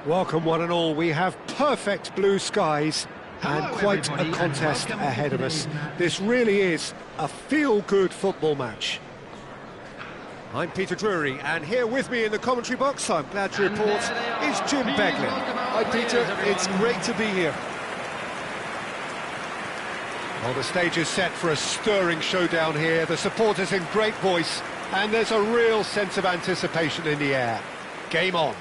Welcome one and all. We have perfect blue skies and quite a contest ahead of us. This really is a feel-good football match. I'm Peter Drury, and here with me in the commentary box, I'm glad to report, is Jim Beglin. Hi Peter, it's great to be here. Well, the stage is set for a stirring showdown here. The supporters in great voice, and there's a real sense of anticipation in the air. Game on.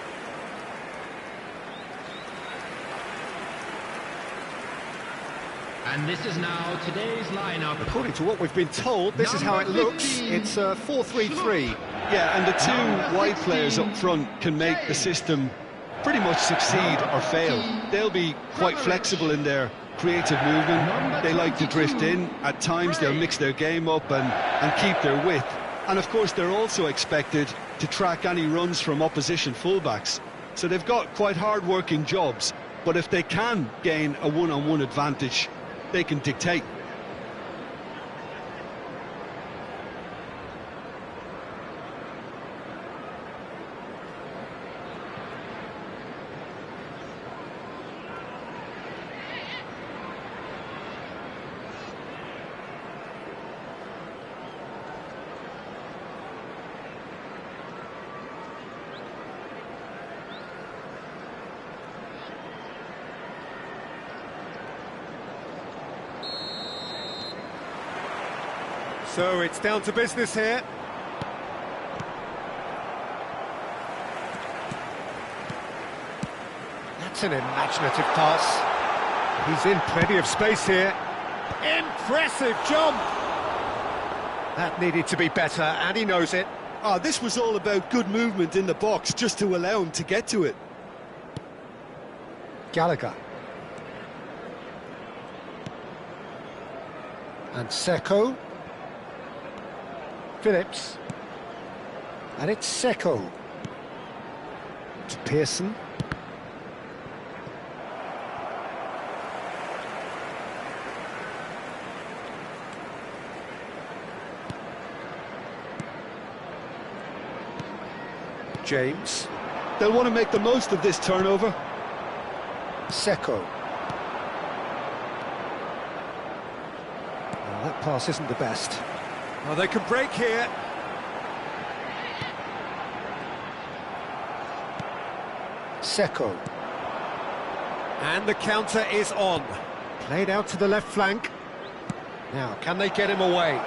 And this is now today's lineup. According to what we've been told, this is how it looks. It's 4-3-3. Yeah, and the two wide players up front can make the system pretty much succeed or fail. They'll be quite flexible in their creative movement. They like to drift in. At times they'll mix their game up and keep their width. And of course they're also expected to track any runs from opposition fullbacks. So they've got quite hard-working jobs. But if they can gain a one-on-one advantage, they can dictate. So it's down to business here. That's an imaginative pass. He's in plenty of space here. Impressive jump! That needed to be better, and he knows it. This was all about good movement in the box, just to allow him to get to it. Gallagher. And Secco. Phillips, and it's Secco to Pearson. James. They'll want to make the most of this turnover. Secco. Well, that pass isn't the best. Oh, they can break here. Secco. And the counter is on. Played out to the left flank. Now, can they get him away?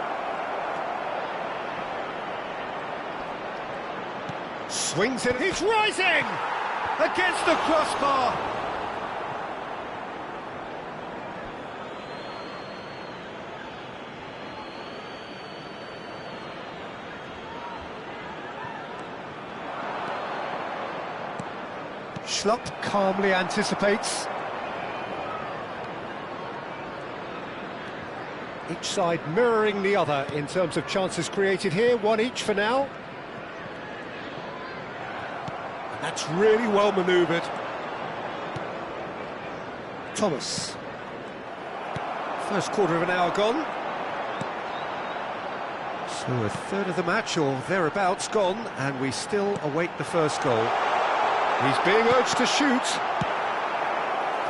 Swings it. He's rising! Against the crossbar. Schlupp calmly anticipates. Each side mirroring the other in terms of chances created here, one each for now. And that's really well manoeuvred. Thomas. First quarter of an hour gone. So a third of the match or thereabouts gone, and we still await the first goal. He's being urged to shoot.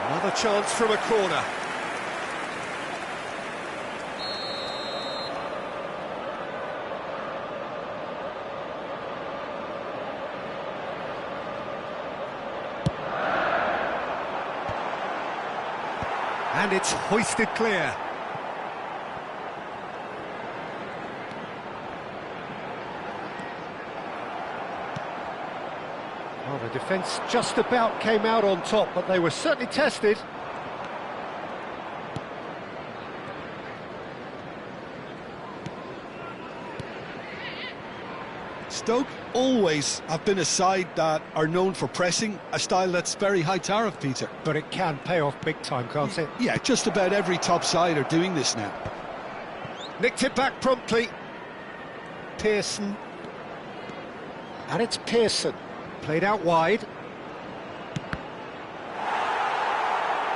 Another chance from a corner. And it's hoisted clear. Well, the defence just about came out on top, but they were certainly tested. Stoke always have been a side that are known for pressing, a style that's very high tariff, Peter. But it can pay off big time, can't it? Yeah, just about every top side are doing this now. Nicked it back promptly. Pearson. And it's Pearson. Played out wide.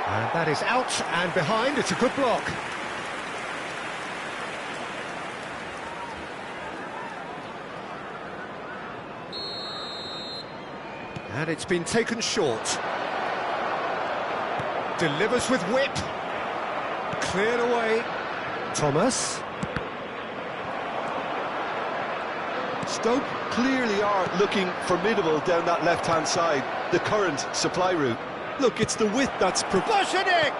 And that is out and behind. It's a good block. And it's been taken short. Delivers with whip. Cleared away. Thomas. Stoke clearly are looking formidable down that left-hand side, the current supply route. Look, it's the width that's... Bushenick!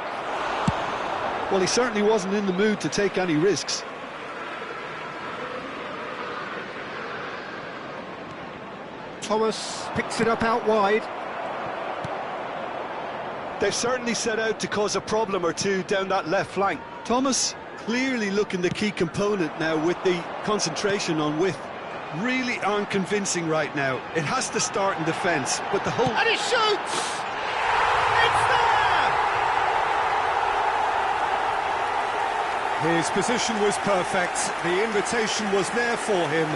Well, he certainly wasn't in the mood to take any risks. Thomas picks it up out wide. They've certainly set out to cause a problem or two down that left flank. Thomas clearly looking the key component now with the concentration on width. Really aren't convincing right now. It has to start in defence, but the whole... And he shoots! It's there! His position was perfect, the invitation was there for him,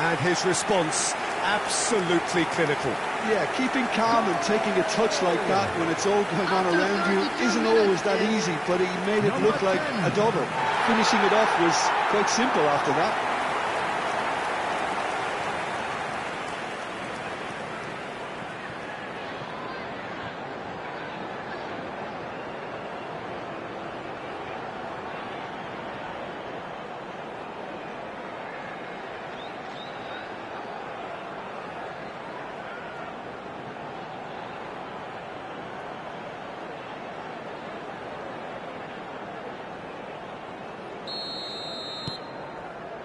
and his response absolutely clinical. Yeah, keeping calm and taking a touch like that when it's all going on around you isn't always that easy, but he made it look like a double. Finishing it off was quite simple after that.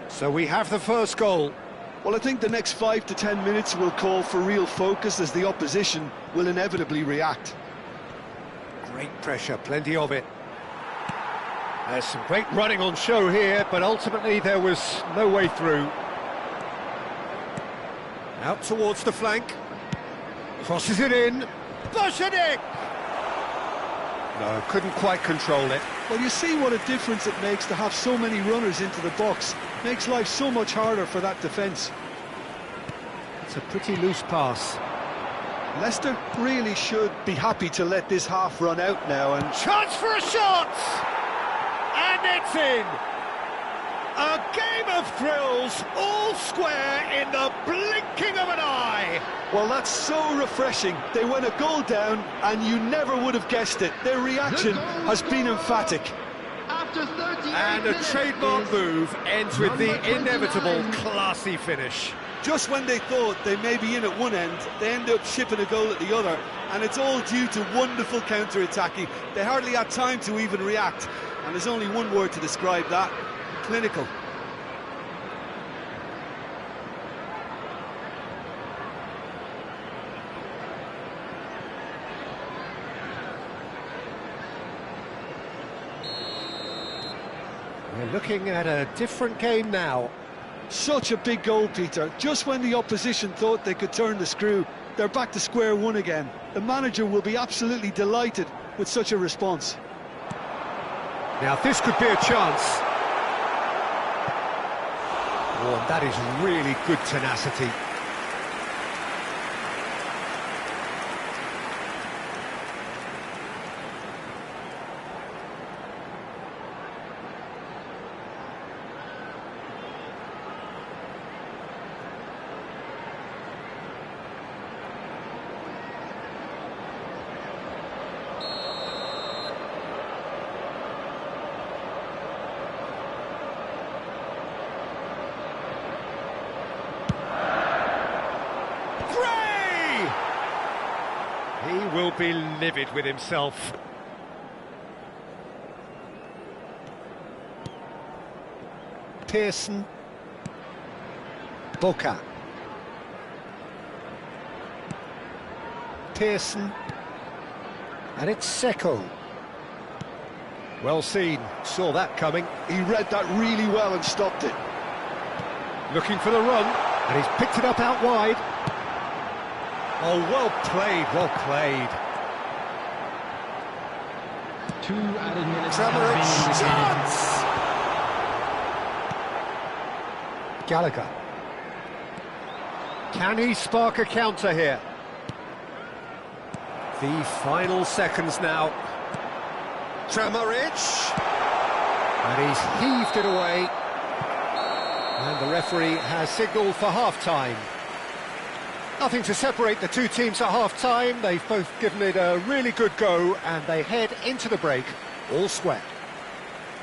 So we have the first goal. Well, I think the next 5 to 10 minutes will call for real focus as the opposition will inevitably react. Great pressure, plenty of it. There's some great running on show here, but ultimately there was no way through. Out towards the flank. Crosses it in. Bushenick! No, couldn't quite control it. Well, you see what a difference it makes to have so many runners into the box. Makes life so much harder for that defence. It's a pretty loose pass. Leicester really should be happy to let this half run out now and... Chance for a shot! And it's in! A game of thrills, all square in the blinking of an eye! Well, that's so refreshing. They went a goal down and you never would have guessed it. Their reaction has been emphatic. And a trademark move ends with the inevitable classy finish. Just when they thought they may be in at one end, they end up shipping a goal at the other, and it's all due to wonderful counter-attacking. They hardly had time to even react, and there's only one word to describe that: clinical. We're looking at a different game now. Such a big goal, Peter. Just when the opposition thought they could turn the screw, they're back to square one again. The manager will be absolutely delighted with such a response. Now this could be a chance. Oh, that is really good tenacity. He will be livid with himself. Pearson. Boca. Pearson. And it's Secco. Well seen, saw that coming. He read that really well and stopped it. Looking for the run, and he's picked it up out wide. Oh, well played, well played. 2 added minutes. Chance! Gallagher. Can he spark a counter here? The final seconds now. Kramaric. And he's heaved it away. And the referee has signalled for half-time. Nothing to separate the two teams at half-time. They've both given it a really good go, and they head into the break all square.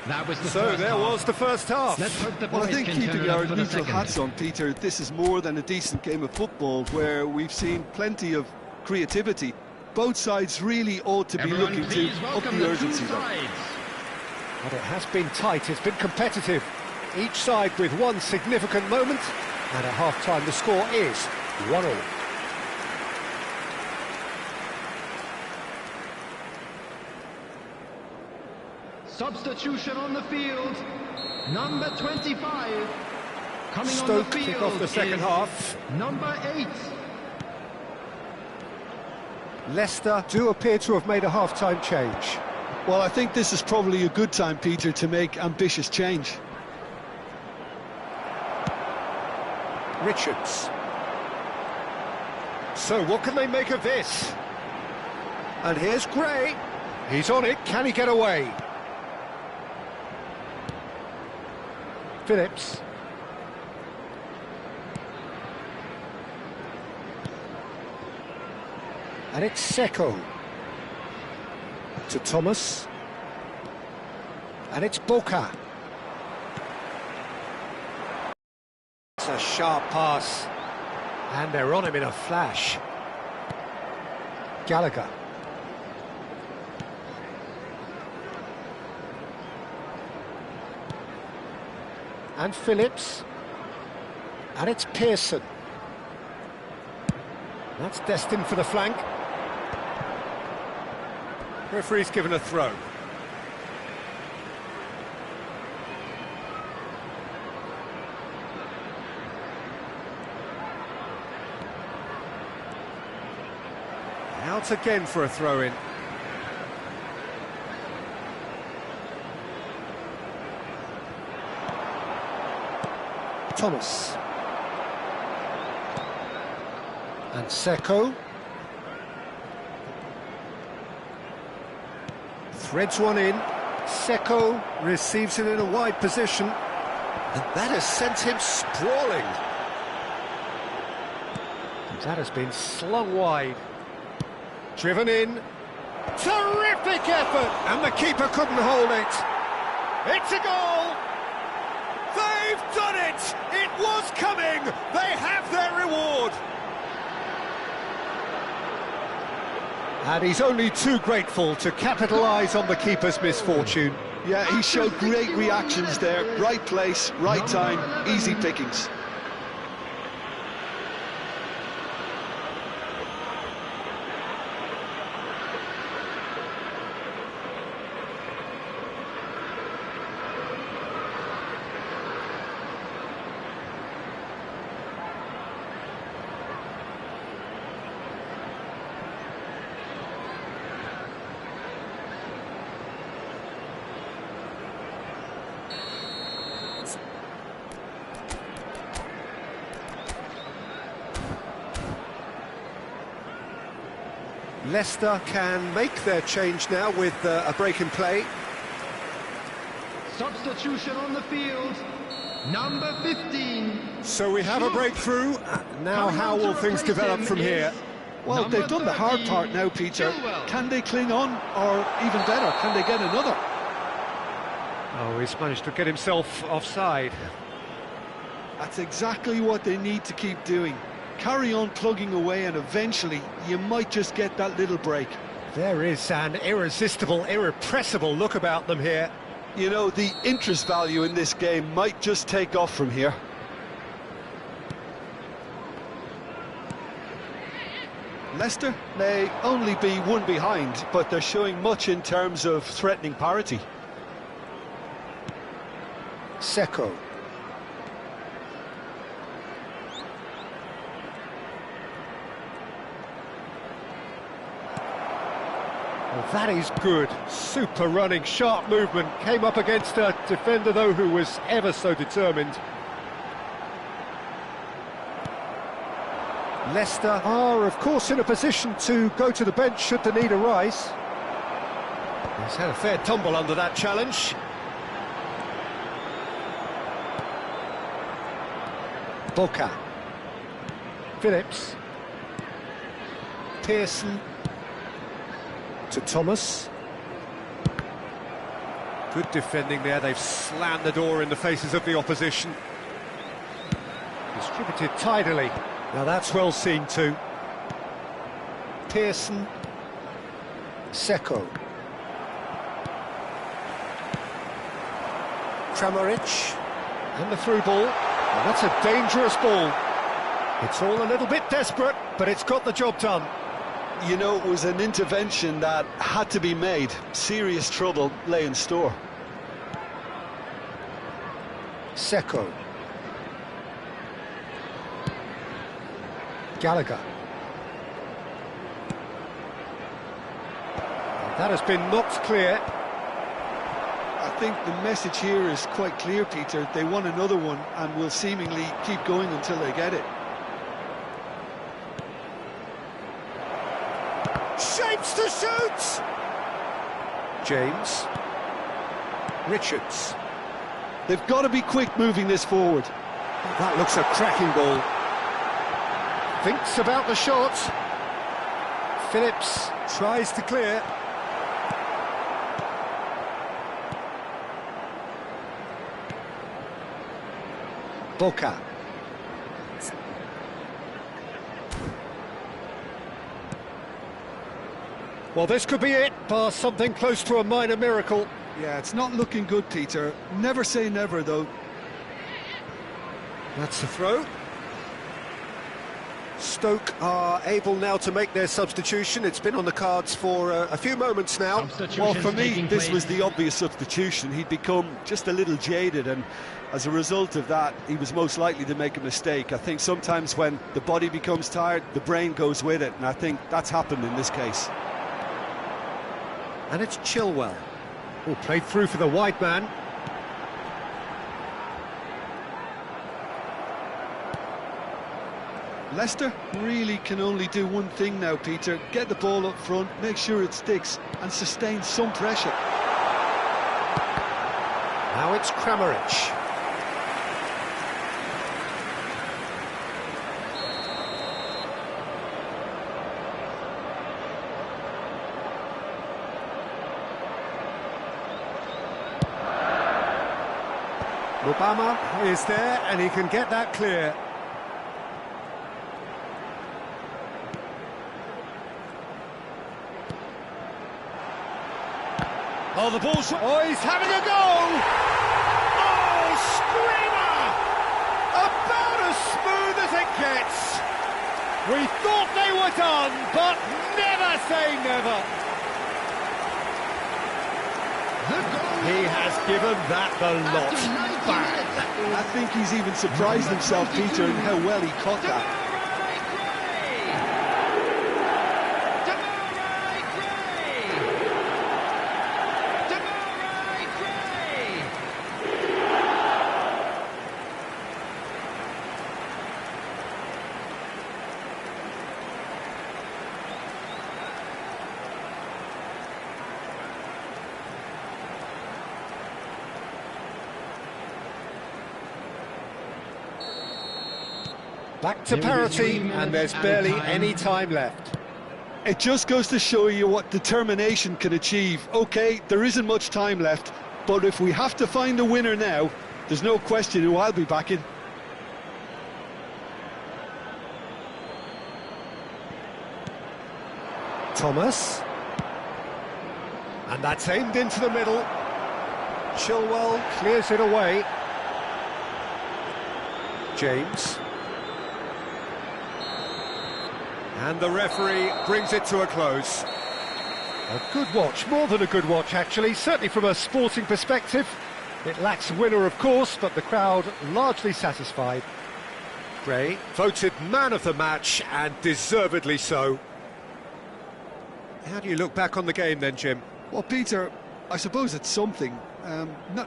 That was the So first there half. was the first half. Let's hope the Well, I boys think can turn keeping it up our for the neutral second. hats on, Peter, this is more than a decent game of football where we've seen plenty of creativity. Both sides really ought to be Everyone, looking to please up welcome the the urgency, two though. sides. But it has been tight, it's been competitive. Each side with one significant moment, and at half-time the score is 1-1. Substitution on the field. Number 25. Coming on Stoke the kick field off the second is half. Number 8. Leicester do appear to have made a half-time change. Well, I think this is probably a good time, Peter, to make ambitious change. Richards. So what can they make of this? And here's Gray. He's on it, can he get away? Phillips. And it's Seko. To Thomas. And it's Boca. It's a sharp pass. And they're on him in a flash. Gallagher. And Phillips. And it's Pearson. That's destined for the flank. Referee's given a throw. Out again for a throw-in. Thomas. And Seko. Threads one in. Seko receives it in a wide position. And that has sent him sprawling. That has been slung wide. Driven in. Terrific effort! And the keeper couldn't hold it. It's a goal! They've done it! It was coming! They have their reward! And he's only too grateful to capitalise on the keeper's misfortune. Yeah, he showed great reactions there. Right place, right time, easy pickings. Leicester can make their change now with a break in play. Substitution on the field. Number 15. So we have a breakthrough. Now how will things develop from here? Well, they've done the hard part now, Peter. Can they cling on, or even better, can they get another? Oh, he's managed to get himself offside. That's exactly what they need to keep doing. Carry on plugging away, and eventually you might just get that little break. There is an irresistible, irrepressible look about them here. You know, the interest value in this game might just take off from here. Leicester may only be one behind, but they're showing much in terms of threatening parity. Seko. Well, that is good. Super running, sharp movement. Came up against a defender, though, who was ever so determined. Leicester are, of course, in a position to go to the bench should the need arise. He's had a fair tumble under that challenge. Boca. Phillips. Pearson to Thomas. Good defending there, they've slammed the door in the faces of the opposition. Distributed tidily. Now that's well seen too. Pearson. Seko. Kramaric. And the through ball. Well, that's a dangerous ball. It's all a little bit desperate, but it's got the job done. You know, it was an intervention that had to be made. Serious trouble lay in store. Seko. Gallagher. That has been knocked clear. I think the message here is quite clear, Peter. They want another one and will seemingly keep going until they get it. Shapes to shoot! James. Richards. They've got to be quick moving this forward. That looks a cracking ball. Thinks about the shot. Phillips tries to clear. Boca. Well, this could be it, bar something close to a minor miracle. Yeah, it's not looking good, Peter. Never say never, though. That's the throw. Stoke are able now to make their substitution. It's been on the cards for a few moments now. Well, for me, this was the obvious substitution. He'd become just a little jaded, and as a result of that, he was most likely to make a mistake. I think sometimes when the body becomes tired, the brain goes with it, and I think that's happened in this case. And it's Chilwell. Oh, played through for the wide man. Leicester really can only do one thing now, Peter. Get the ball up front, make sure it sticks, and sustain some pressure. Now it's Kramaric. Obama is there, and he can get that clear. Oh, the ball's... Oh, he's having a go! Oh, screamer! About as smooth as it gets. We thought they were done, but never say never. He has given that the lot. Bang! I think he's even surprised himself, Peter, in how well he caught that. Back to parity, and there's barely any time left. It just goes to show you what determination can achieve. OK, there isn't much time left, but if we have to find a winner now, there's no question who I'll be backing. Thomas. And that's aimed into the middle. Chilwell clears it away. James. And the referee brings it to a close. A good watch, more than a good watch actually, certainly from a sporting perspective. It lacks a winner of course, but the crowd largely satisfied. Gray voted man of the match, and deservedly so. How do you look back on the game then, Jim? Well, Peter, I suppose it's something.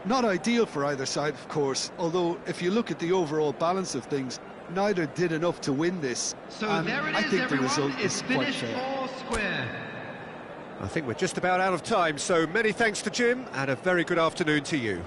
Not ideal for either side, of course, although if you look at the overall balance of things, neither did enough to win this. So and there it I is, think everyone. the result It's is quite finished fair. all square. I think we're just about out of time, so many thanks to Jim, and a very good afternoon to you.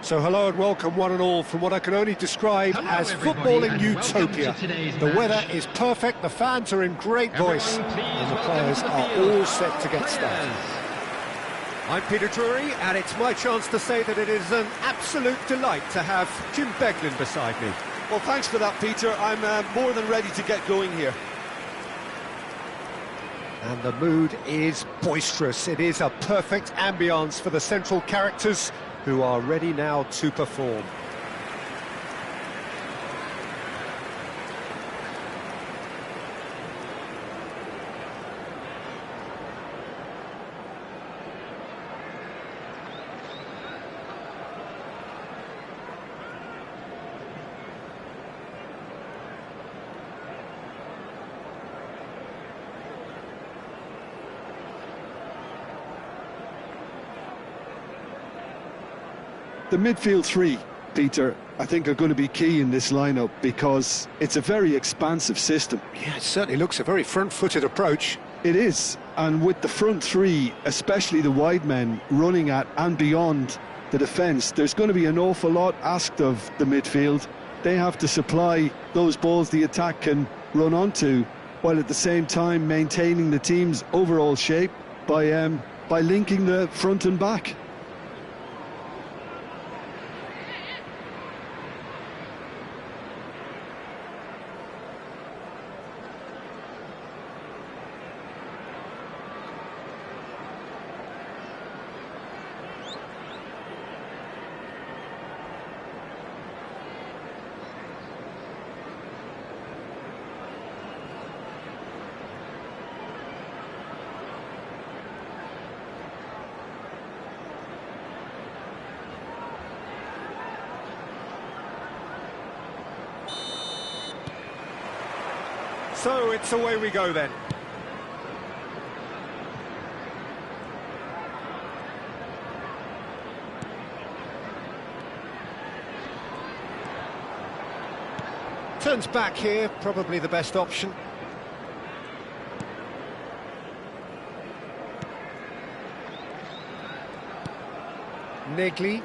So hello and welcome one and all from what I can only describe as footballing utopia. The weather is perfect, the fans are in great voice, and the players are all set to get started. I'm Peter Drury, and it's my chance to say that it is an absolute delight to have Jim Beglin beside me. Well, thanks for that, Peter. I'm more than ready to get going here. And the mood is boisterous. It is a perfect ambience for the central characters, who are ready now to perform. The midfield three, Peter, I think are going to be key in this lineup because it's a very expansive system. Yeah, it certainly looks a very front-footed approach. It is, and with the front three, especially the wide men, running at and beyond the defence, there's going to be an awful lot asked of the midfield. They have to supply those balls the attack can run onto, while at the same time maintaining the team's overall shape by linking the front and back. So it's away we go then. Turns back here, probably the best option. Negli.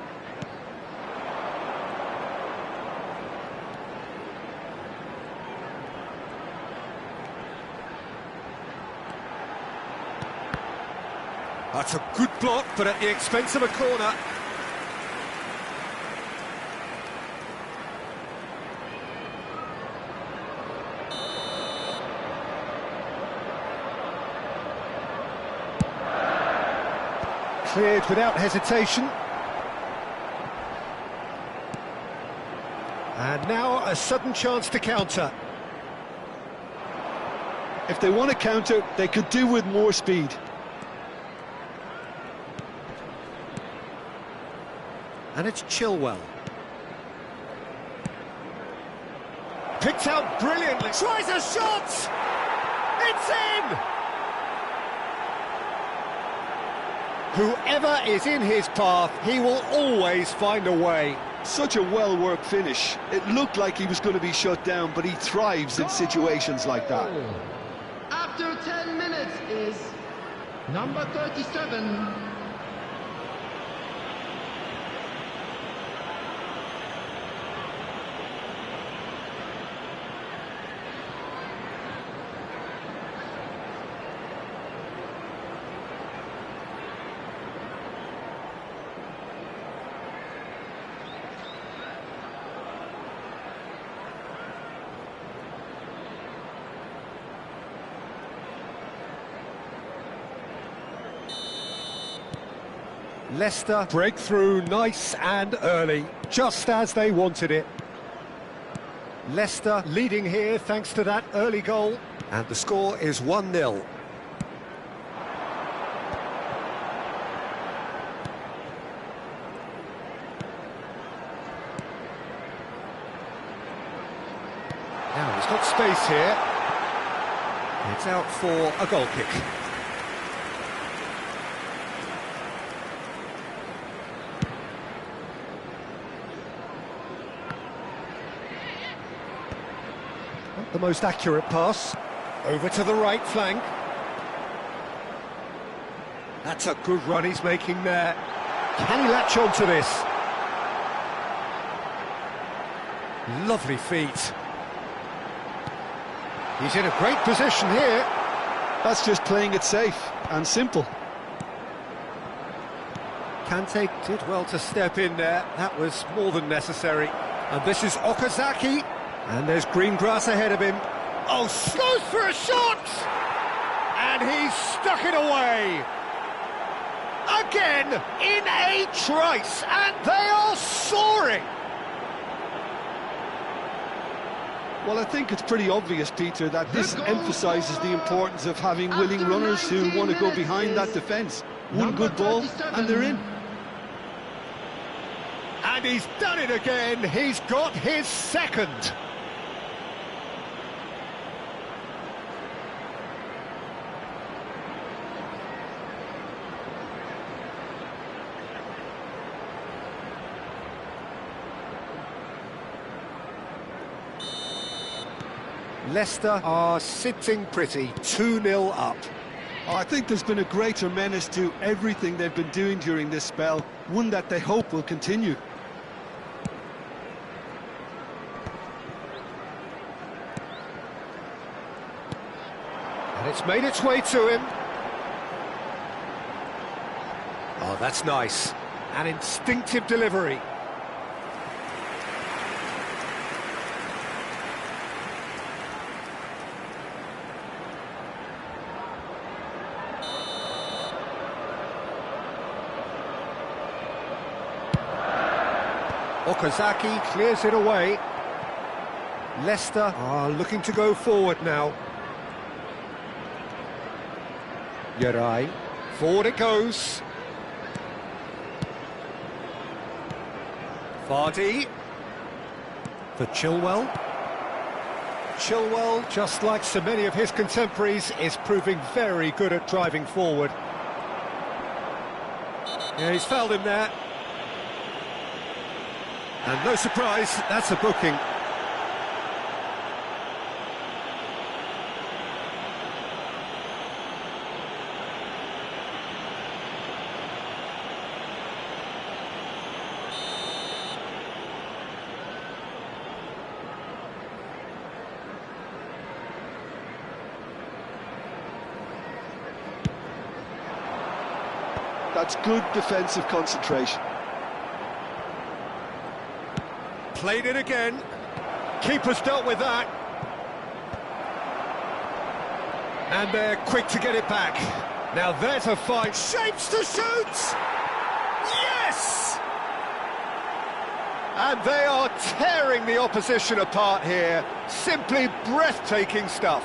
That's a good block, but at the expense of a corner. Cleared without hesitation. And now a sudden chance to counter. If they want to counter, they could do with more speed. And it's Chilwell. Picked out brilliantly. Tries a shot! It's in! Whoever is in his path, he will always find a way. Such a well-worked finish. It looked like he was going to be shut down, but he thrives in situations like that. After 10 minutes is number 37. Leicester break through nice and early, just as they wanted it. Leicester leading here thanks to that early goal, and the score is 1-0. Now he's got space here. It's out for a goal kick. The most accurate pass, over to the right flank. That's a good run he's making there. Can he latch on to this? Lovely feet. He's in a great position here. That's just playing it safe and simple. Kante did well to step in there. That was more than necessary. And this is Okazaki. And there's green grass ahead of him. Oh, goes for a shot! And he's stuck it away. Again, in a trice, and they are soaring. Well, I think it's pretty obvious, Peter, that this emphasises the importance of having willing runners who want to go behind that defence. One good ball, and they're in. And he's done it again. He's got his second. Leicester are sitting pretty, 2-0 up. Oh, I think there's been a greater menace to everything they've been doing during this spell, one that they hope will continue. And it's made its way to him. Oh, that's nice. An instinctive delivery. Okazaki clears it away. Leicester are looking to go forward now. Yerai, forward it goes. Vardy for Chilwell. Chilwell, just like so many of his contemporaries, is proving very good at driving forward. Yeah, he's fouled him there. And no surprise, that's a booking. That's good defensive concentration. Played it again. Keeper's dealt with that. And they're quick to get it back. Now there's a fight. Shapes to shoot! Yes! And they are tearing the opposition apart here. Simply breathtaking stuff.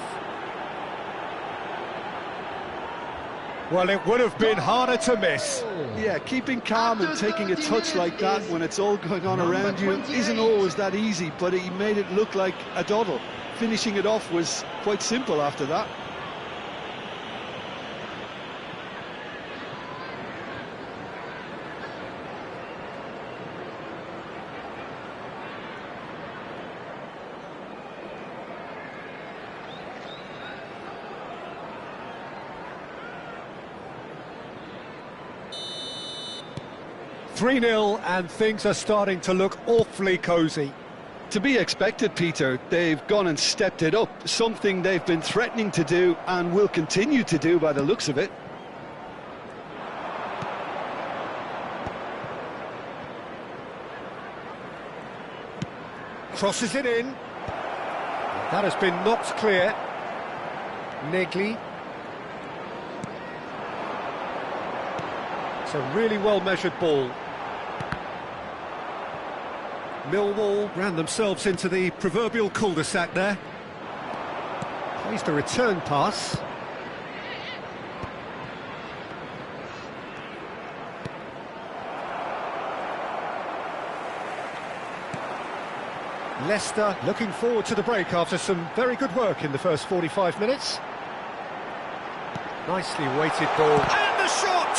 Well, it would have been harder to miss. Yeah, keeping calm and taking a touch like that when it's all going on around you isn't always that easy, but he made it look like a doddle. Finishing it off was quite simple after that. "3-0 and things are starting to look awfully cosy. To be expected, Peter. They've gone and stepped it up, something they've been threatening to do and will continue to do by the looks of it. Crosses it in. That has been knocked clear. Negli. It's a really well-measured ball. Millwall ran themselves into the proverbial cul-de-sac there. Plays the return pass. Leicester looking forward to the break after some very good work in the first 45 minutes. Nicely weighted ball. And the shot!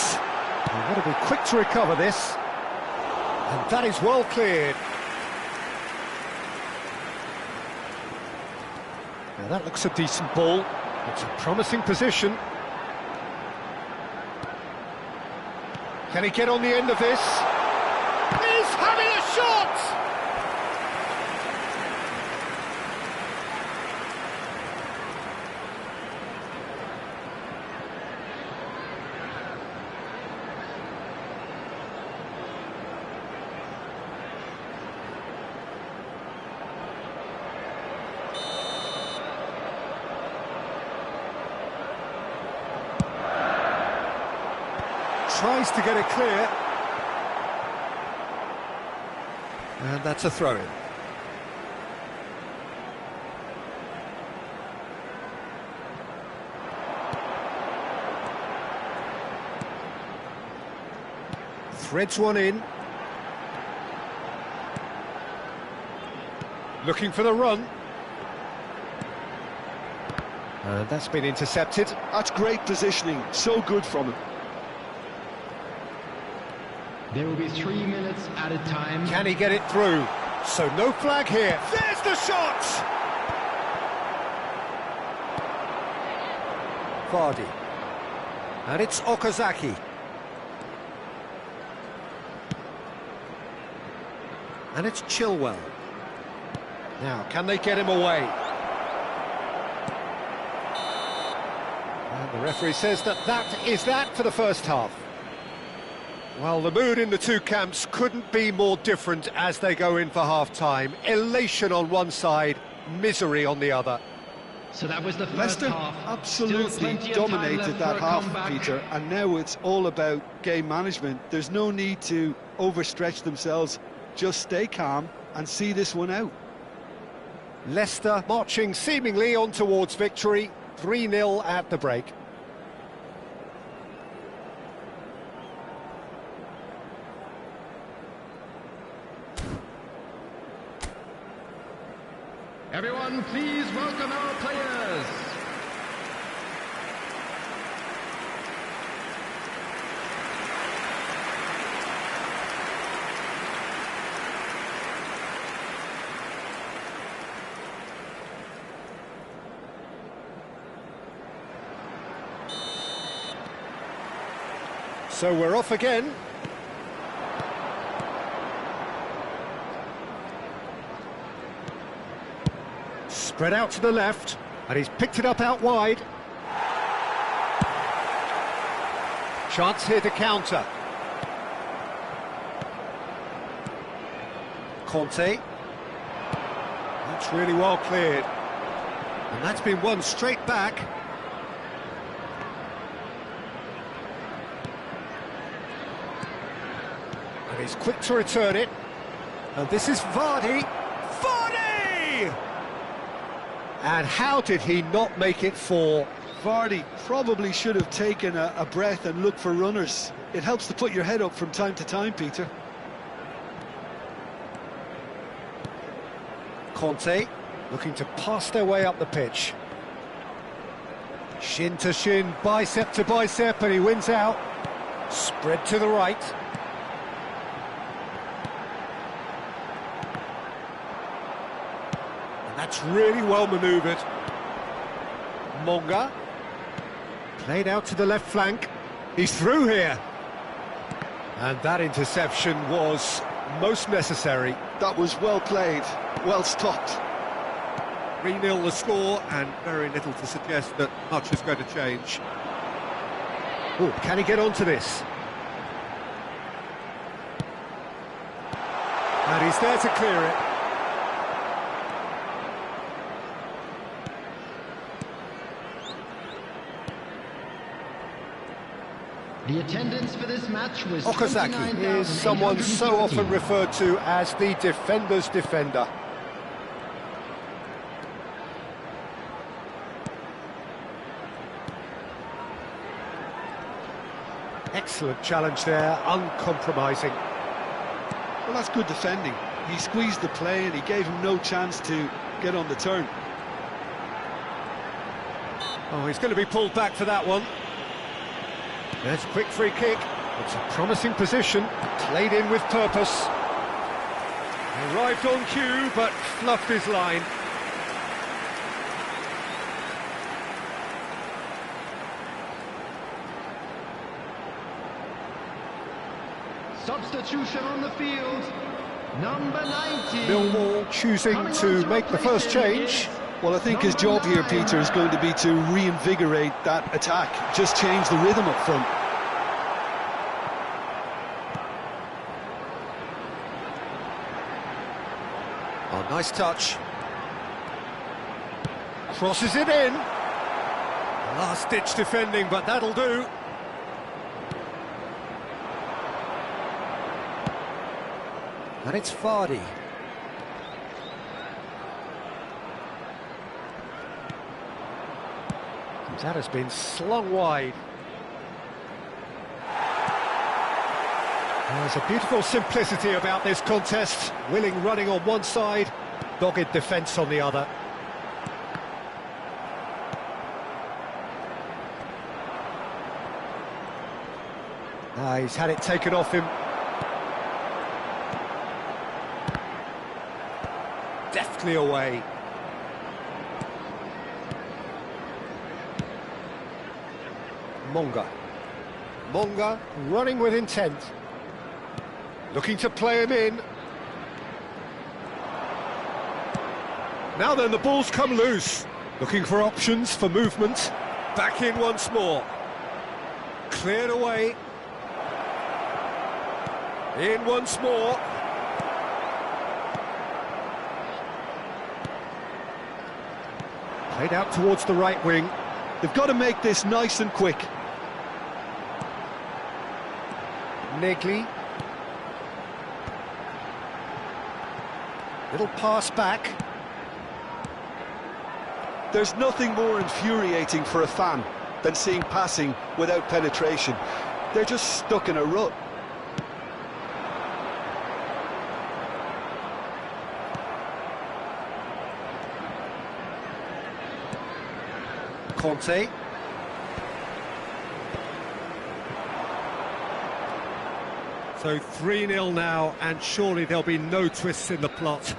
They've got to be quick to recover this. And that is well cleared. Now that looks a decent ball. It's a promising position. Can he get on the end of this? He's having a shot! Tries to get it clear. And that's a throw-in. Threads one in. Looking for the run. And that's been intercepted. That's great positioning, so good from him. There will be 3 minutes at a time. Can he get it through? So no flag here. There's the shot! Vardy. And it's Okazaki. And it's Chilwell. Now, can they get him away? And the referee says that is that for the first half. Well, the mood in the two camps couldn't be more different as they go in for half-time. Elation on one side, misery on the other. So that was the first Leicester half. absolutely dominated that half, Peter, and now it's all about game management. There's no need to overstretch themselves. Just stay calm and see this one out. Leicester marching seemingly on towards victory, 3-0 at the break. Everyone, please welcome our players. So we're off again. Spread out to the left, and he's picked it up out wide. Chance here to counter. Conte. That's really well cleared. And that's been won straight back. And he's quick to return it. And this is Vardy. Vardy! And how did he not make it 4? Vardy probably should have taken a breath and looked for runners. It helps to put your head up from time to time, Peter. Conte looking to pass their way up the pitch. Shin to shin, bicep to bicep, and he wins out. Spread to the right. And that's really well manoeuvred. Monga. Played out to the left flank. He's through here. And that interception was most necessary. That was well played, well stopped. 3-0 the score, and very little to suggest that much is going to change. Oh, can he get onto this? And he's there to clear it. The attendance for this match was Okazaki is someone so often referred to as the defender's defender. Excellent challenge there, uncompromising. Well, that's good defending. He squeezed the play and he gave him no chance to get on the turn. Oh, he's going to be pulled back for that one. There's a quick free kick. It's a promising position, played in with purpose. Arrived on cue, but fluffed his line. Substitution on the field, number 90. Millwall choosing to make the first change. Well, I think his job here, Peter, is going to be to reinvigorate that attack, just change the rhythm up front. Oh, nice touch. Crosses it in. Last-ditch defending, but that'll do. And it's Vardy. That has been slung wide. There's a beautiful simplicity about this contest. Willing running on one side, dogged defence on the other. He's had it taken off him. Deftly away. Monga running with intent. Looking to play him in. Now then, the ball's come loose. Looking for options for movement. Back in once more. Cleared away. In once more. Played out towards the right wing. They've got to make this nice and quick. Negli. Little pass back. There's nothing more infuriating for a fan than seeing passing without penetration. They're just stuck in a rut. Conte. So 3-0 now, and surely there'll be no twists in the plot.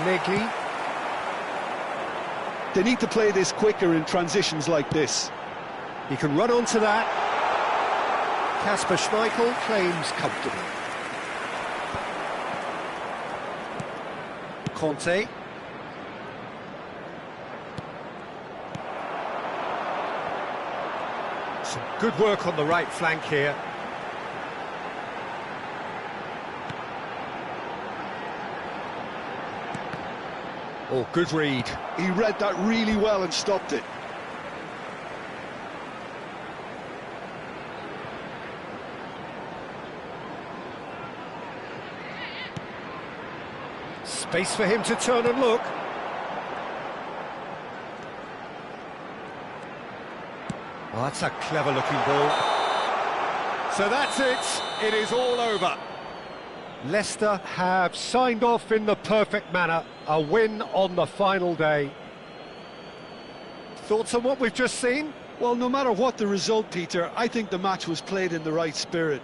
Negli. They need to play this quicker in transitions like this. He can run onto that. Kasper Schmeichel claims comfortable. Conte. Some good work on the right flank here. Oh, good read. He read that really well and stopped it. Space for him to turn and look. that's a clever-looking ball. So that's it. It is all over. Leicester have signed off in the perfect manner. A win on the final day. Thoughts on what we've just seen? Well, no matter what the result, Peter, I think the match was played in the right spirit.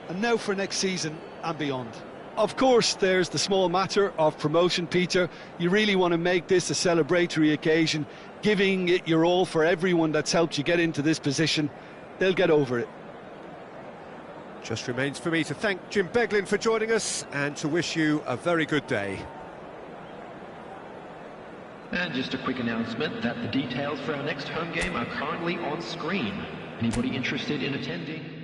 And now for next season and beyond. Of course, there's the small matter of promotion, Peter. You really want to make this a celebratory occasion, giving it your all for everyone that's helped you get into this position. They'll get over it. Just remains for me to thank Jim Beglin for joining us and to wish you a very good day. And just a quick announcement that the details for our next home game are currently on screen. Anybody interested in attending?